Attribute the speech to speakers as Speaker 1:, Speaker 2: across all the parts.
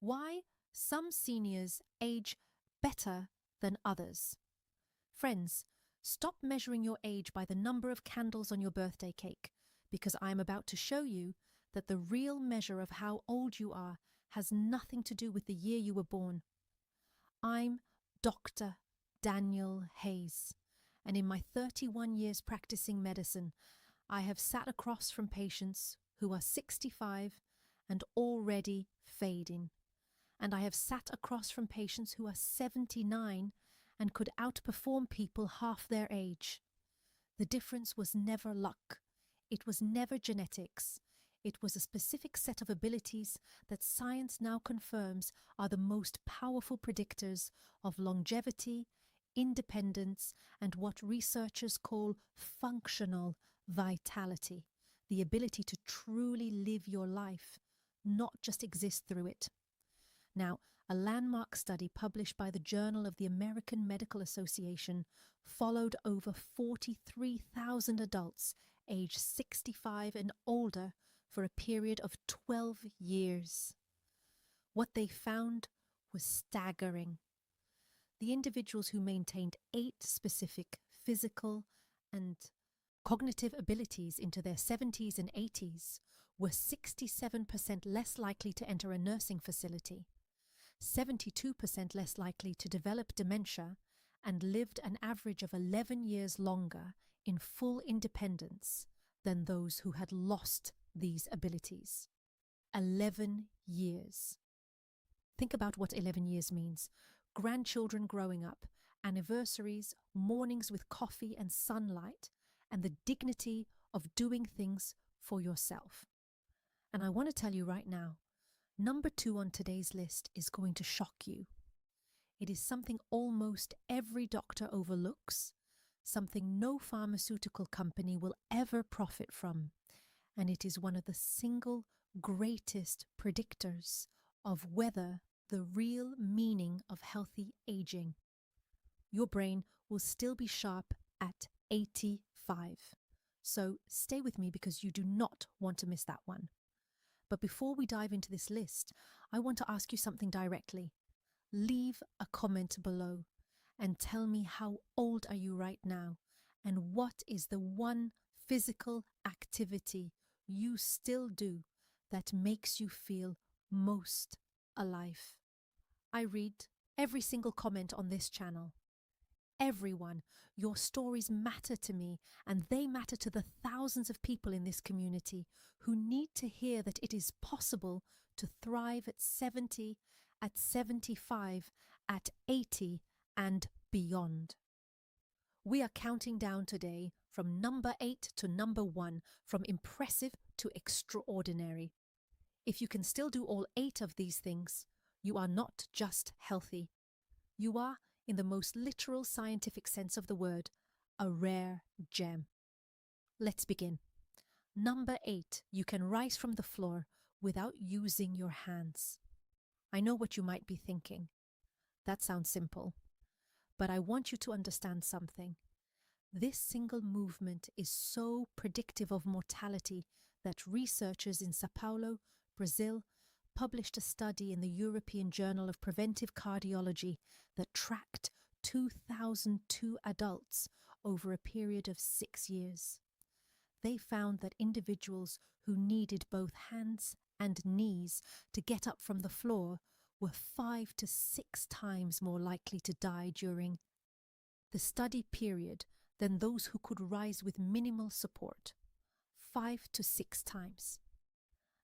Speaker 1: Why some seniors age better than others. Friends, stop measuring your age by the number of candles on your birthday cake, because I am about to show you that the real measure of how old you are has nothing to do with the year you were born. I'm Dr. Daniel Hayes, and in my 31 years practicing medicine, I have sat across from patients who are 65 and already fading. And I have sat across from patients who are 79 and could outperform people half their age. The difference was never luck. It was never genetics. It was a specific set of abilities that science now confirms are the most powerful predictors of longevity, independence, and what researchers call functional vitality, the ability to truly live your life, not just exist through it. Now, a landmark study published by the Journal of the American Medical Association followed over 43,000 adults aged 65 and older for a period of 12 years. What they found was staggering. The individuals who maintained 8 specific physical and cognitive abilities into their 70s and 80s were 67% less likely to enter a nursing facility, 72% less likely to develop dementia, and lived an average of 11 years longer in full independence than those who had lost these abilities. 11 years. Think about what 11 years means. Grandchildren growing up, anniversaries, mornings with coffee and sunlight, and the dignity of doing things for yourself. And I want to tell you right now, number 2 on today's list is going to shock you. It is something almost every doctor overlooks, something no pharmaceutical company will ever profit from, and it is one of the single greatest predictors of whether the real meaning of healthy aging. Your brain will still be sharp at 85. So stay with me because you do not want to miss that one. But before we dive into this list, I want to ask you something directly. Leave a comment below and tell me how old are you right now and what is the one physical activity you still do that makes you feel most alive. I read every single comment on this channel. Everyone, your stories matter to me, and they matter to the thousands of people in this community who need to hear that it is possible to thrive at 70, at 75, at 80, and beyond. We are counting down today from number 8 to number 1, from impressive to extraordinary. If you can still do all 8 of these things, you are not just healthy. You are, in the most literal scientific sense of the word, a rare gem. Let's begin. Number 8, you can rise from the floor without using your hands. I know what you might be thinking. That sounds simple. But I want you to understand something. This single movement is so predictive of mortality that researchers in Sao Paulo, Brazil, published a study in the European Journal of Preventive Cardiology that tracked 2,002 adults over a period of 6 years. They found that individuals who needed both hands and knees to get up from the floor were 5 to 6 times more likely to die during the study period than those who could rise with minimal support. 5 to 6 times.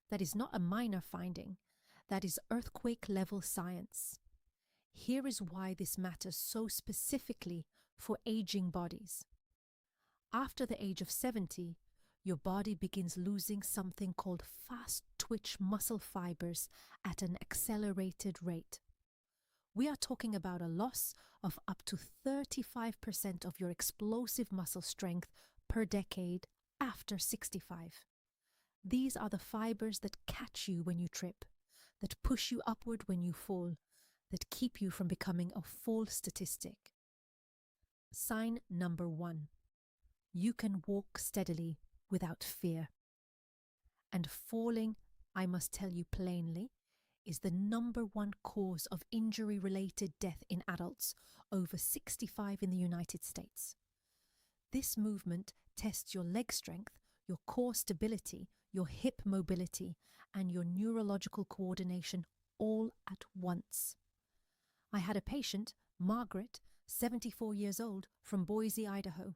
Speaker 1: That is not a minor finding. That is earthquake-level science. Here is why this matters so specifically for aging bodies. After the age of 70, your body begins losing something called fast-twitch muscle fibers at an accelerated rate. We are talking about a loss of up to 35% of your explosive muscle strength per decade after 65. These are the fibers that catch you when you trip, that push you upward when you fall, that keep you from becoming a full statistic. Sign number 1. You can walk steadily without fear. And falling, I must tell you plainly, is the #1 cause of injury-related death in adults over 65 in the United States. This movement tests your leg strength, your core stability, your hip mobility, and your neurological coordination all at once. I had a patient, Margaret, 74 years old, from Boise, Idaho.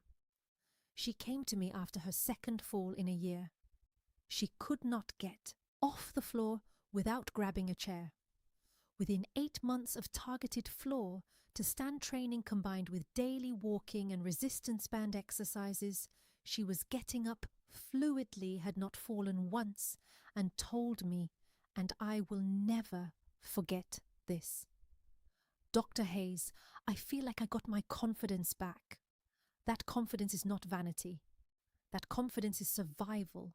Speaker 1: She came to me after her second fall in a year. She could not get off the floor without grabbing a chair. Within 8 months of targeted floor to stand training combined with daily walking and resistance band exercises, she was getting up fluidly, had not fallen once, and told me, and I will never forget this. Dr. Hayes, I feel like I got my confidence back. That confidence is not vanity. That confidence is survival.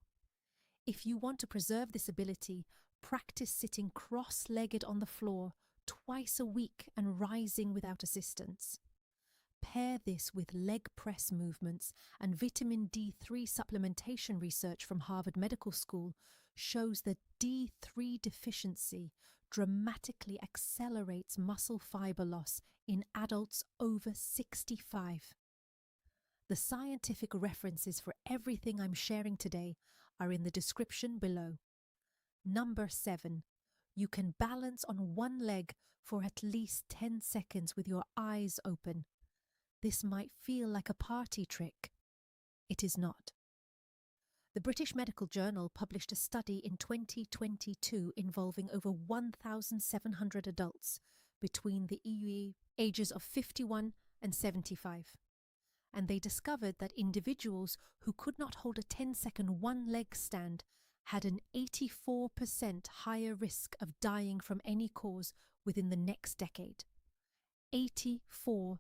Speaker 1: If you want to preserve this ability, practice sitting cross-legged on the floor twice a week and rising without assistance. Pair this with leg press movements, and vitamin D3 supplementation research from Harvard Medical School shows that D3 deficiency dramatically accelerates muscle fiber loss in adults over 65. The scientific references for everything I'm sharing today are in the description below. 7, you can balance on one leg for at least 10 seconds with your eyes open. This might feel like a party trick. It is not. The British Medical Journal published a study in 2022 involving over 1,700 adults between the ages of 51 and 75. And they discovered that individuals who could not hold a 10-second one-leg stand had an 84% higher risk of dying from any cause within the next decade. 84%.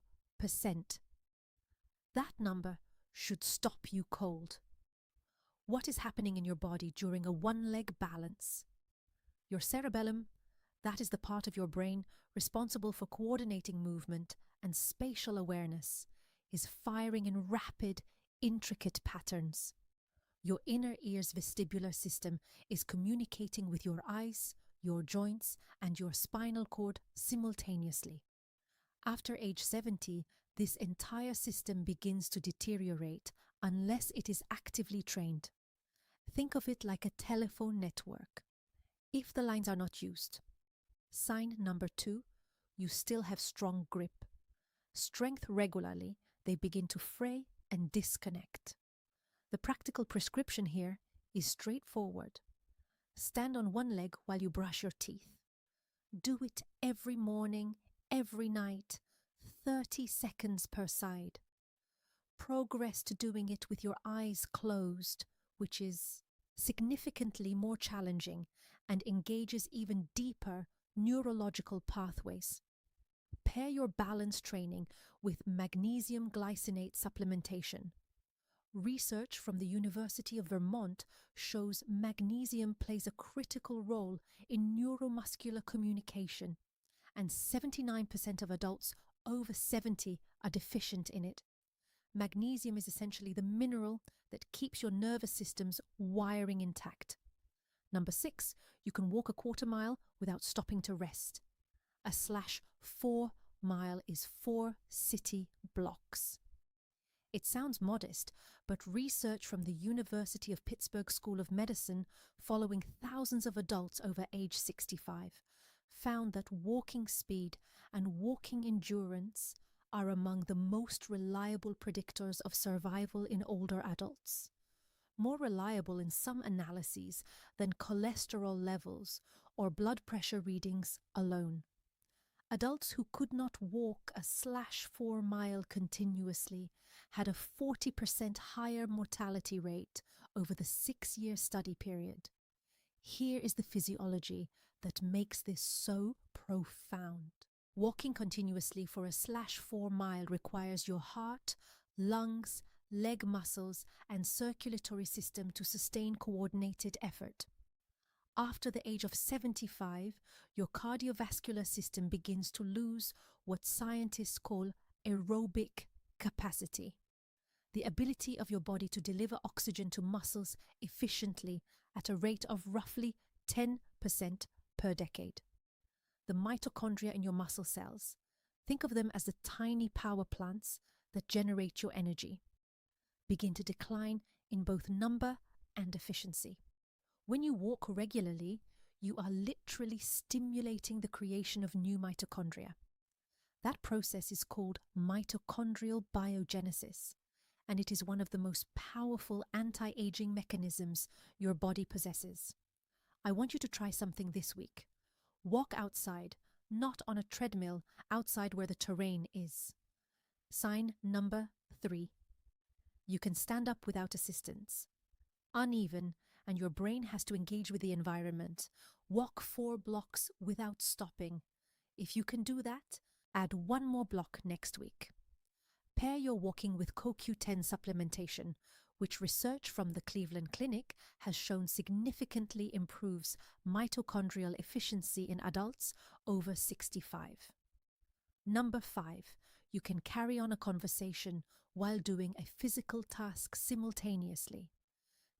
Speaker 1: That number should stop you cold. What is happening in your body during a one-leg balance? Your cerebellum, that is the part of your brain responsible for coordinating movement and spatial awareness, is firing in rapid, intricate patterns. Your inner ear's vestibular system is communicating with your eyes, your joints, and your spinal cord simultaneously. After age 70, this entire system begins to deteriorate unless it is actively trained. Think of it like a telephone network. If the lines are not used, sign 2, you still have strong grip. Strength regularly, they begin to fray and disconnect. The practical prescription here is straightforward. Stand on one leg while you brush your teeth. Do it every morning, every night, 30 seconds per side. Progress to doing it with your eyes closed, which is significantly more challenging and engages even deeper neurological pathways. Pair your balance training with magnesium glycinate supplementation. Research from the University of Vermont shows magnesium plays a critical role in neuromuscular communication, and 79% of adults over 70 are deficient in it. Magnesium is essentially the mineral that keeps your nervous system's wiring intact. 6, you can walk a quarter mile without stopping to rest. A /4 mile is 4 city blocks. It sounds modest, but research from the University of Pittsburgh School of Medicine, following thousands of adults over age 65, found that walking speed and walking endurance are among the most reliable predictors of survival in older adults. More reliable in some analyses than cholesterol levels or blood pressure readings alone. Adults who could not walk a /4 mile continuously had a 40% higher mortality rate over the 6-year study period. Here is the physiology that makes this so profound. Walking continuously for a /4 mile requires your heart, lungs, leg muscles, and circulatory system to sustain coordinated effort. After the age of 75, your cardiovascular system begins to lose what scientists call aerobic capacity, the ability of your body to deliver oxygen to muscles efficiently at a rate of roughly 10% per decade. The mitochondria in your muscle cells. Think of them as the tiny power plants that generate your energy. Begin to decline in both number and efficiency. When you walk regularly, you are literally stimulating the creation of new mitochondria. That process is called mitochondrial biogenesis, and it is one of the most powerful anti-aging mechanisms your body possesses. I want you to try something this week. Walk outside, not on a treadmill, outside where the terrain is. Sign number 3. You can stand up without assistance. Uneven, and your brain has to engage with the environment. Walk 4 blocks without stopping. If you can do that, add 1 more block next week. Pair your walking with CoQ10 supplementation, which research from the Cleveland Clinic has shown significantly improves mitochondrial efficiency in adults over 65. Number 5, you can carry on a conversation while doing a physical task simultaneously.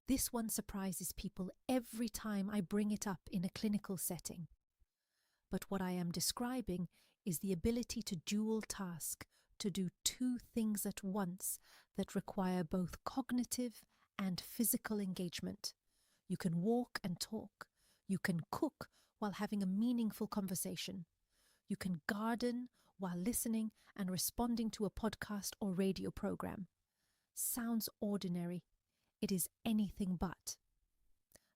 Speaker 1: This one surprises people every time I bring it up in a clinical setting. But what I am describing is the ability to dual task, to do 2 things at once that require both cognitive and physical engagement. You can walk and talk. You can cook while having a meaningful conversation. You can garden while listening and responding to a podcast or radio program. Sounds ordinary. It is anything but.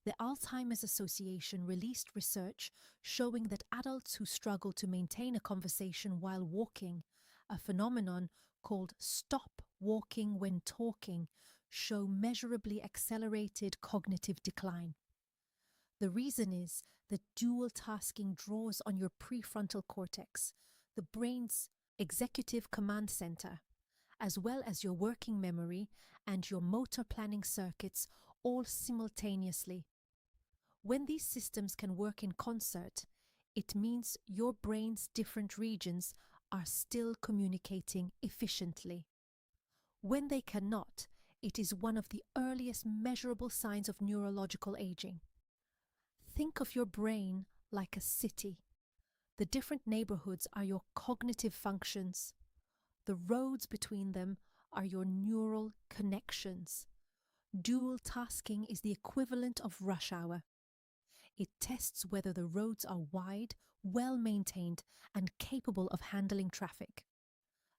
Speaker 1: The Alzheimer's Association released research showing that adults who struggle to maintain a conversation while walking, a phenomenon called stop walking when talking, show measurably accelerated cognitive decline. The reason is that dual tasking draws on your prefrontal cortex, the brain's executive command center, as well as your working memory and your motor planning circuits all simultaneously. When these systems can work in concert, it means your brain's different regions are still communicating efficiently. When they cannot, it is one of the earliest measurable signs of neurological aging. Think of your brain like a city. The different neighborhoods are your cognitive functions. The roads between them are your neural connections. Dual tasking is the equivalent of rush hour. It tests whether the roads are wide, well-maintained, and capable of handling traffic.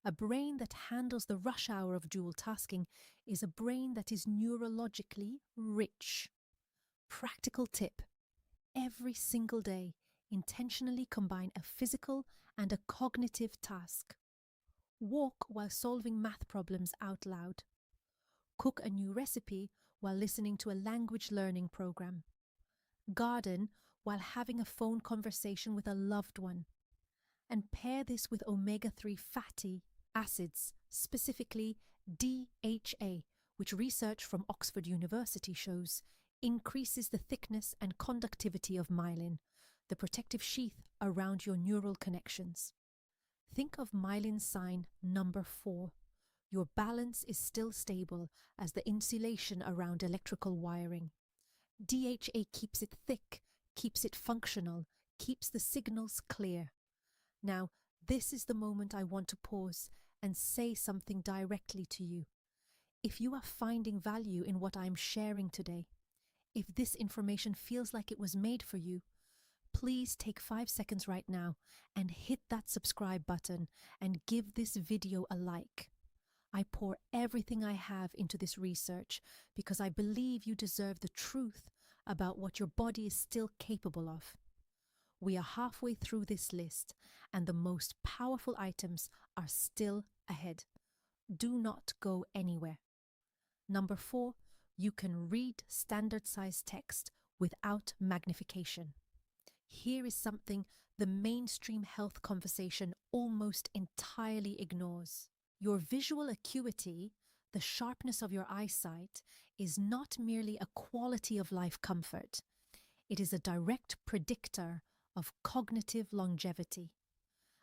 Speaker 1: A brain that handles the rush hour of dual tasking is a brain that is neurologically rich. Practical tip: every single day, intentionally combine a physical and a cognitive task. Walk while solving math problems out loud. Cook a new recipe while listening to a language learning program. Garden while having a phone conversation with a loved one. And pair this with omega-3 fatty acids, specifically DHA, which research from Oxford University shows increases the thickness and conductivity of myelin, the protective sheath around your neural connections. Think of myelin sign number 4. Your balance is still stable as the insulation around electrical wiring. DHA keeps it thick, keeps it functional, keeps the signals clear. Now, this is the moment I want to pause and say something directly to you. If you are finding value in what I'm sharing today, if this information feels like it was made for you, please take 5 seconds right now and hit that subscribe button and give this video a like. I pour everything I have into this research because I believe you deserve the truth about what your body is still capable of. We are halfway through this list, and the most powerful items are still ahead. Do not go anywhere. Number 4, you can read standard size text without magnification. Here is something the mainstream health conversation almost entirely ignores. Your visual acuity, the sharpness of your eyesight, is not merely a quality of life comfort. It is a direct predictor of cognitive longevity.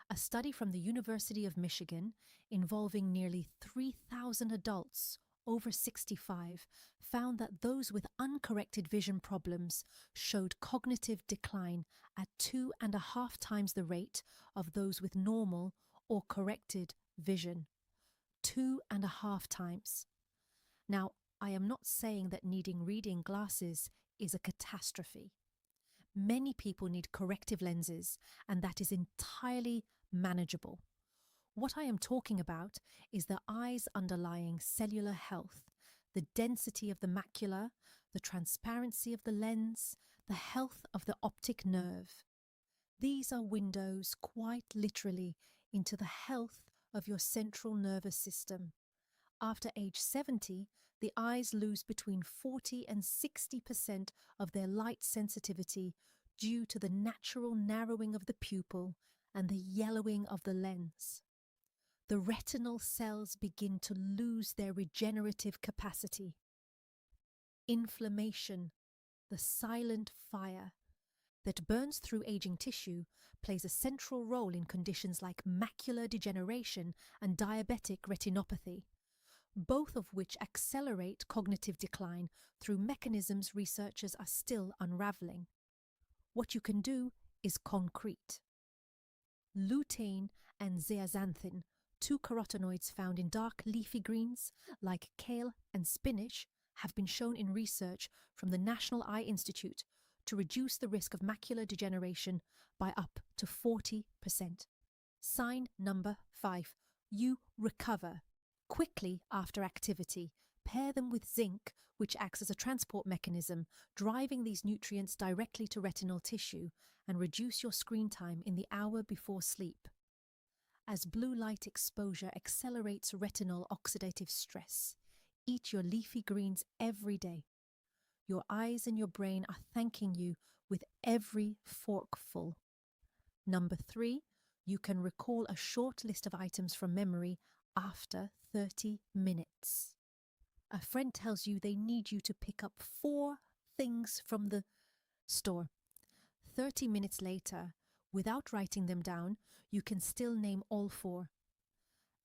Speaker 1: A study from the University of Michigan involving nearly 3,000 adults over 65 found that those with uncorrected vision problems showed cognitive decline at 2.5 times the rate of those with normal or corrected vision. 2.5 times. Now, I am not saying that needing reading glasses is a catastrophe. Many people need corrective lenses, and that is entirely manageable. What I am talking about is the eye's underlying cellular health, the density of the macula, the transparency of the lens, the health of the optic nerve. These are windows, quite literally, into the health of your central nervous system. After age 70, the eyes lose between 40 and 60% of their light sensitivity due to the natural narrowing of the pupil and the yellowing of the lens. The retinal cells begin to lose their regenerative capacity. Inflammation, the silent fire that burns through aging tissue, plays a central role in conditions like macular degeneration and diabetic retinopathy, both of which accelerate cognitive decline through mechanisms researchers are still unraveling. What you can do is concrete. Lutein and zeaxanthin, two carotenoids found in dark leafy greens like kale and spinach, have been shown in research from the National Eye Institute to reduce the risk of macular degeneration by up to 40%. Sign number 5. You recover quickly after activity. Pair them with zinc, which acts as a transport mechanism, driving these nutrients directly to retinal tissue, and reduce your screen time in the hour before sleep. As blue light exposure accelerates retinal oxidative stress, eat your leafy greens every day. Your eyes and your brain are thanking you with every forkful. Number 3, you can recall a short list of items from memory after 30 minutes. A friend tells you they need you to pick up 4 things from the store. 30 minutes later, without writing them down, you can still name all 4.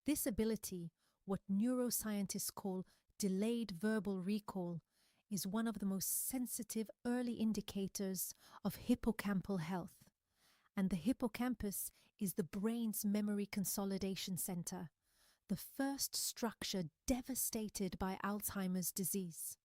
Speaker 1: This ability, what neuroscientists call delayed verbal recall, is one of the most sensitive early indicators of hippocampal health. And the hippocampus is the brain's memory consolidation center, the first structure devastated by Alzheimer's disease.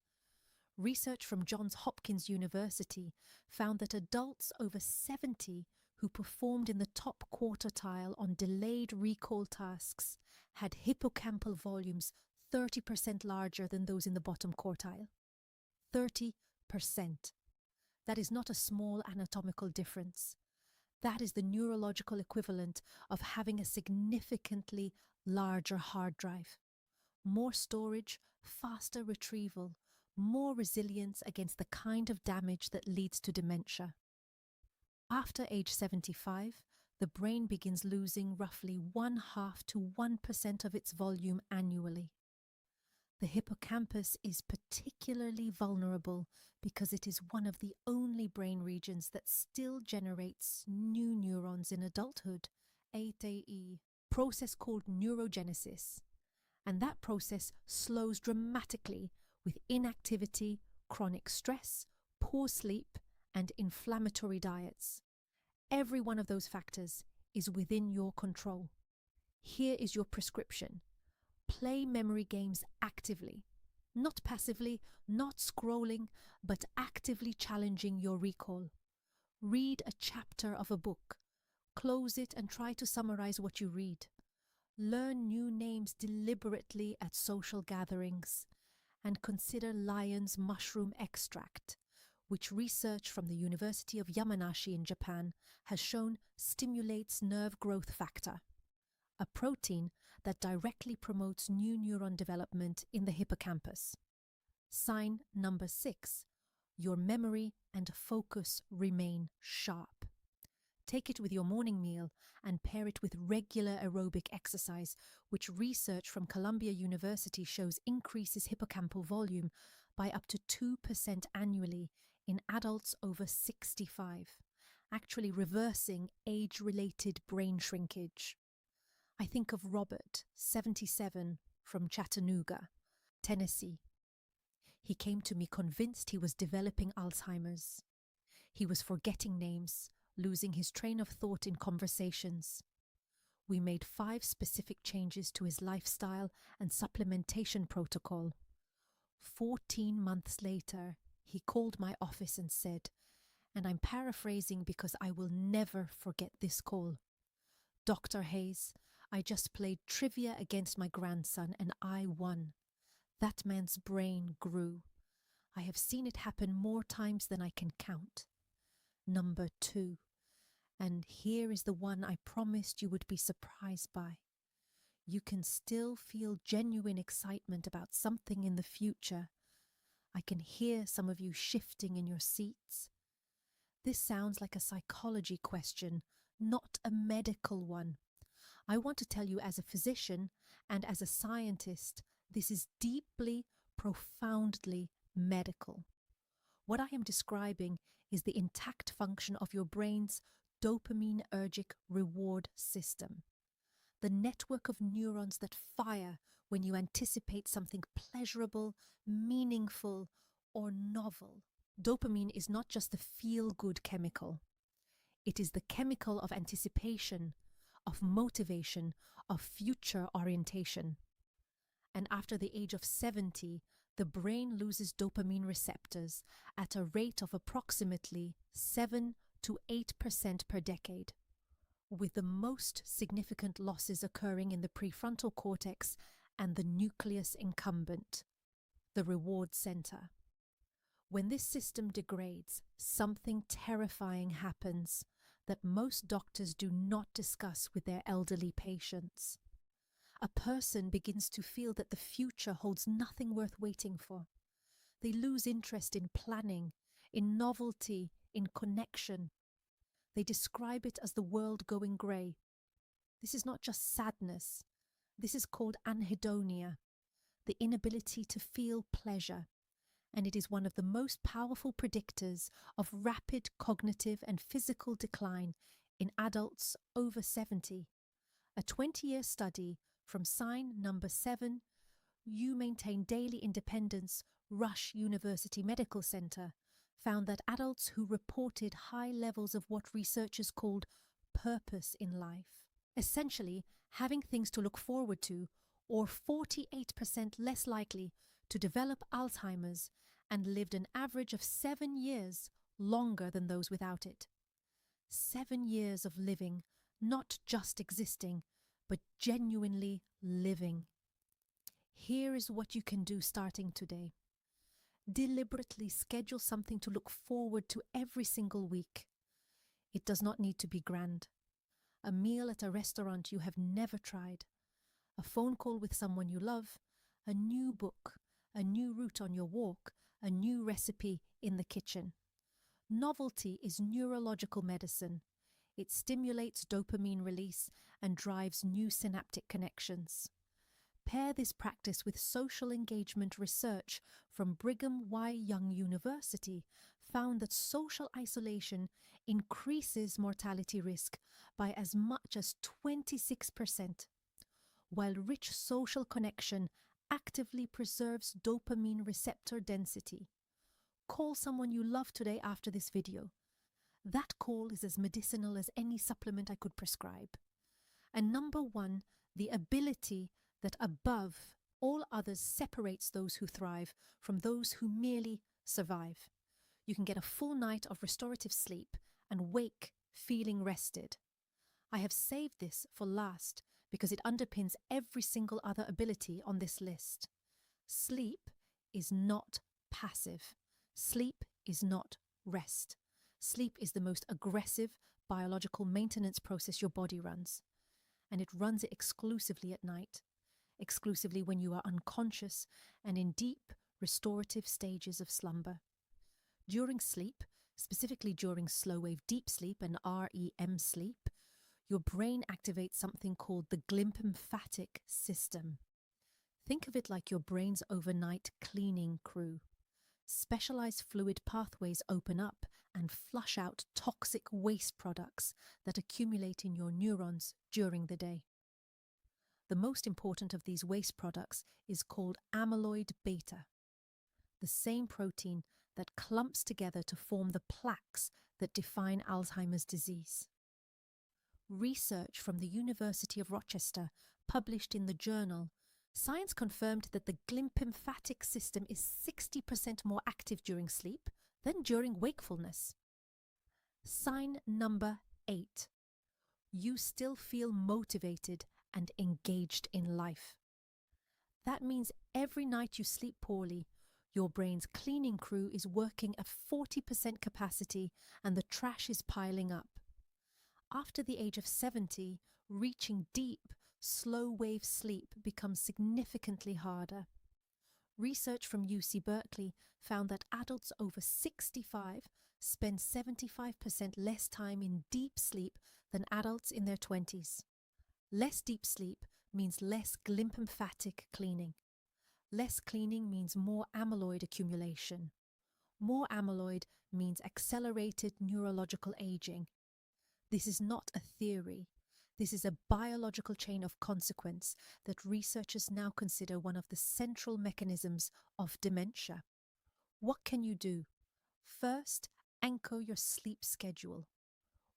Speaker 1: Research from Johns Hopkins University found that adults over 70 who performed in the top quartile on delayed recall tasks had hippocampal volumes 30% larger than those in the bottom quartile. 30%. That is not a small anatomical difference. That is the neurological equivalent of having a significantly larger hard drive. More storage, faster retrieval, more resilience against the kind of damage that leads to dementia. After age 75, the brain begins losing roughly 0.5 to 1% of its volume annually. The hippocampus is particularly vulnerable because it is one of the only brain regions that still generates new neurons in adulthood, a process called neurogenesis. And that process slows dramatically with inactivity, chronic stress, poor sleep, and inflammatory diets. Every one of those factors is within your control. Here is your prescription. Play memory games actively, not passively, not scrolling, but actively challenging your recall. Read a chapter of a book. Close it and try to summarize what you read. Learn new names deliberately at social gatherings. And consider lion's mushroom extract, which research from the University of Yamanashi in Japan has shown stimulates nerve growth factor, a protein that directly promotes new neuron development in the hippocampus. Sign number 6, your memory and focus remain sharp. Take it with your morning meal and pair it with regular aerobic exercise, which research from Columbia University shows increases hippocampal volume by up to 2% annually in adults over 65, actually reversing age-related brain shrinkage. I think of Robert, 77, from Chattanooga. Tennessee. He came to me convinced he was developing Alzheimer's. He was forgetting names, losing his train of thought in conversations. We made 5 specific changes to his lifestyle and supplementation protocol. 14 months later, he called my office and said, and I'm paraphrasing because I will never forget this call, "Dr. Hayes, I just played trivia against my grandson and I won. That man's brain grew. I have seen it happen more times than I can count." Number 2, and here is the one I promised you would be surprised by. You can still feel genuine excitement about something in the future. I can hear some of you shifting in your seats. This sounds like a psychology question, not a medical one. I want to tell you as a physician and as a scientist, this is deeply, profoundly medical. What I am describing is the intact function of your brain's dopaminergic reward system, the network of neurons that fire when you anticipate something pleasurable, meaningful, or novel. Dopamine is not just the feel-good chemical. It is the chemical of anticipation, of motivation, of future orientation. And after the age of 70, the brain loses dopamine receptors at a rate of approximately 7 to 8% per decade, with the most significant losses occurring in the prefrontal cortex and the nucleus incumbent, the reward center. When this system degrades, something terrifying happens that most doctors do not discuss with their elderly patients. A person begins to feel that the future holds nothing worth waiting for. They lose interest in planning, in novelty, in connection. They describe it as the world going grey. This is not just sadness. This is called anhedonia, the inability to feel pleasure, and it is one of the most powerful predictors of rapid cognitive and physical decline in adults over 70. A 20-year study from sign number 7, You Maintain Daily Independence, Rush University Medical Center, found that adults who reported high levels of what researchers called purpose in life, essentially having things to look forward to, or 48% less likely to develop Alzheimer's, and lived an average of 7 years longer than those without it. 7 years of living, not just existing, but genuinely living. Here is what you can do starting today. Deliberately schedule something to look forward to every single week. It does not need to be grand. A meal at a restaurant you have never tried, a phone call with someone you love, a new book, a new route on your walk, a new recipe in the kitchen. Novelty is neurological medicine. It stimulates dopamine release and drives new synaptic connections. Pair this practice with social engagement research from Brigham Y. Young University found that social isolation increases mortality risk by as much as 26%, while rich social connection actively preserves dopamine receptor density. Call someone you love today after this video. That call is as medicinal as any supplement I could prescribe. And number 1, the ability that above all others separates those who thrive from those who merely survive. You can get a full night of restorative sleep and wake feeling rested. I have saved this for last because it underpins every single other ability on this list. Sleep is not passive. Sleep is not rest. Sleep is the most aggressive biological maintenance process your body runs, and it runs it exclusively at night, exclusively when you are unconscious and in deep, restorative stages of slumber. During sleep, specifically during slow-wave deep sleep and REM sleep, your brain activates something called the glymphatic system. Think of it like your brain's overnight cleaning crew. Specialized fluid pathways open up and flush out toxic waste products that accumulate in your neurons during the day. The most important of these waste products is called amyloid beta, the same protein that clumps together to form the plaques that define Alzheimer's disease. Research from the University of Rochester, published in the journal Science, confirmed that the glymphatic system is 60% more active during sleep than during wakefulness. Sign number 8. You still feel motivated and engaged in life. That means every night you sleep poorly, your brain's cleaning crew is working at 40% capacity and the trash is piling up. After the age of 70, reaching deep, slow-wave sleep becomes significantly harder. Research from UC Berkeley found that adults over 65 spend 75% less time in deep sleep than adults in their 20s. Less deep sleep means less glymphatic cleaning. Less cleaning means more amyloid accumulation. More amyloid means accelerated neurological aging. This is not a theory. This is a biological chain of consequence that researchers now consider one of the central mechanisms of dementia. What can you do? First, anchor your sleep schedule.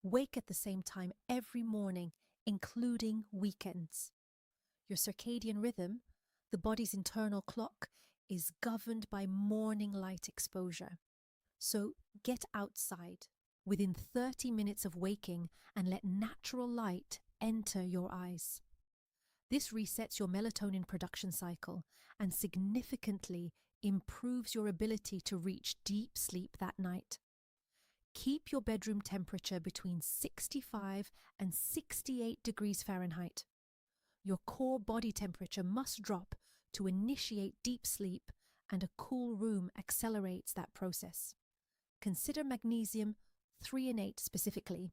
Speaker 1: Wake at the same time every morning, including weekends. Your circadian rhythm, the body's internal clock, is governed by morning light exposure. So get outside within 30 minutes of waking and let natural light enter your eyes. This resets your melatonin production cycle and significantly improves your ability to reach deep sleep that night. Keep your bedroom temperature between 65 and 68 degrees Fahrenheit. Your core body temperature must drop to initiate deep sleep, and a cool room accelerates that process. Consider magnesium 3-8 specifically,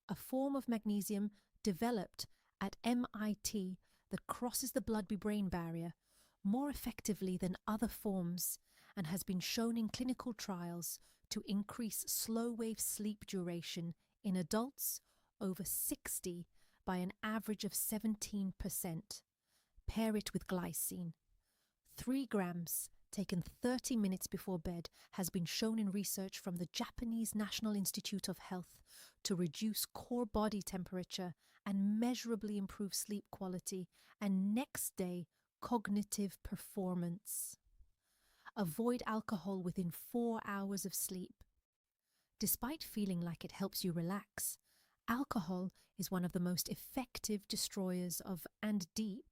Speaker 1: a form of magnesium developed at MIT that crosses the blood-brain barrier more effectively than other forms and has been shown in clinical trials to increase slow-wave sleep duration in adults over 60 by an average of 17%. Pair it with glycine. 3 grams taken 30 minutes before bed has been shown in research from the Japanese National Institute of Health to reduce core body temperature and measurably improve sleep quality and next day cognitive performance. Avoid alcohol within 4 hours of sleep. Despite feeling like it helps you relax, alcohol is one of the most effective destroyers of and deep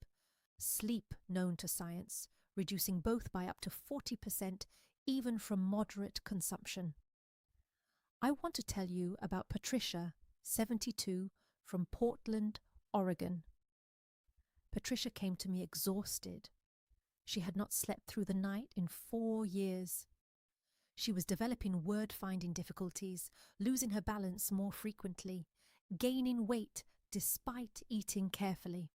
Speaker 1: sleep known to science, reducing both by up to 40% even from moderate consumption. I want to tell you about Patricia, 72, from Portland, Oregon. Patricia came to me exhausted. She had not slept through the night in 4 years. She was developing word-finding difficulties, losing her balance more frequently, gaining weight despite eating carefully.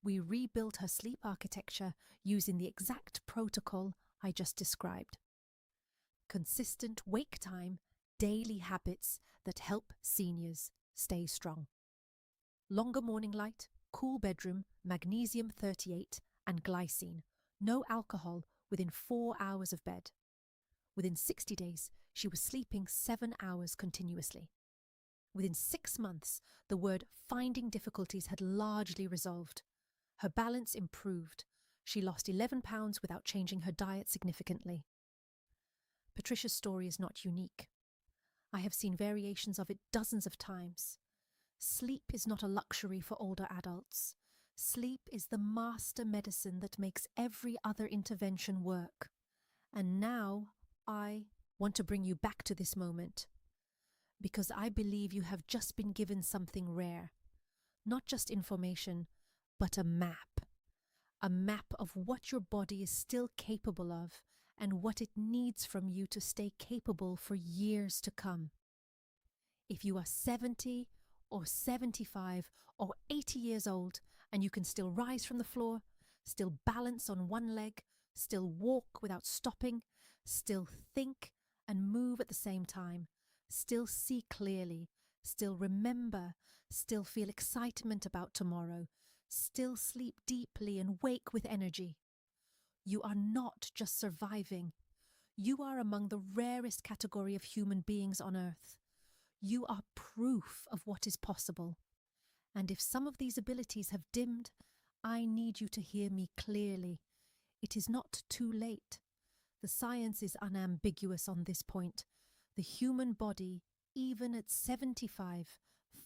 Speaker 1: We rebuilt her sleep architecture using the exact protocol I just described. Consistent wake time, daily habits that help seniors stay strong. Longer morning light, cool bedroom, magnesium 38 and glycine. No alcohol within 4 hours of bed. Within 60 days, she was sleeping 7 hours continuously. Within 6 months, the word-finding difficulties had largely resolved. Her balance improved. She lost 11 pounds without changing her diet significantly. Patricia's story is not unique. I have seen variations of it dozens of times. Sleep is not a luxury for older adults. Sleep is the master medicine that makes every other intervention work. And now I want to bring you back to this moment, because I believe you have just been given something rare. Not just information, but a map of what your body is still capable of and what it needs from you to stay capable for years to come. If you are 70 or 75 or 80 years old and you can still rise from the floor, still balance on one leg, still walk without stopping, still think and move at the same time, still see clearly, still remember, still feel excitement about tomorrow, still sleep deeply and wake with energy. You are not just surviving. You are among the rarest category of human beings on earth. You are proof of what is possible. And if some of these abilities have dimmed, I need you to hear me clearly. It is not too late. The science is unambiguous on this point. The human body, even at 75,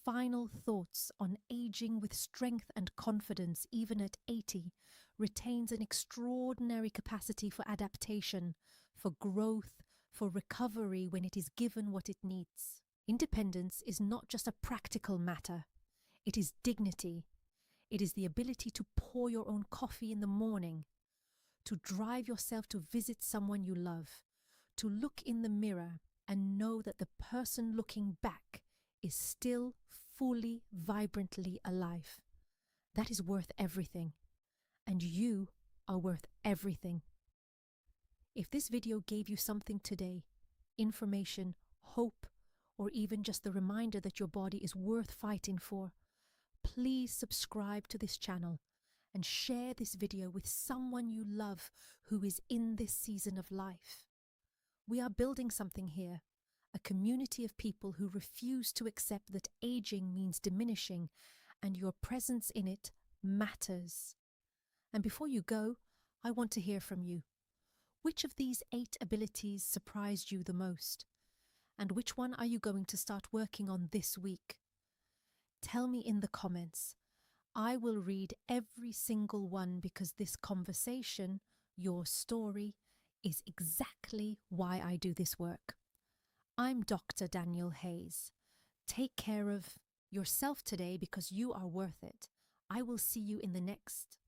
Speaker 1: final thoughts on aging with strength and confidence, even at 80, retains an extraordinary capacity for adaptation, for growth, for recovery when it is given what it needs. Independence is not just a practical matter. It is dignity. It is the ability to pour your own coffee in the morning, to drive yourself to visit someone you love, to look in the mirror and know that the person looking back is still fully, vibrantly alive. That is worth everything. And you are worth everything. If this video gave you something today, information, hope, or even just the reminder that your body is worth fighting for, please subscribe to this channel and share this video with someone you love who is in this season of life. We are building something here, a community of people who refuse to accept that aging means diminishing and your presence in it matters. And before you go, I want to hear from you. Which of these 8 abilities surprised you the most? And which one are you going to start working on this week? Tell me in the comments. I will read every single one because this conversation, your story, is exactly why I do this work. I'm Dr. Daniel Hayes. Take care of yourself today because you are worth it. I will see you in the next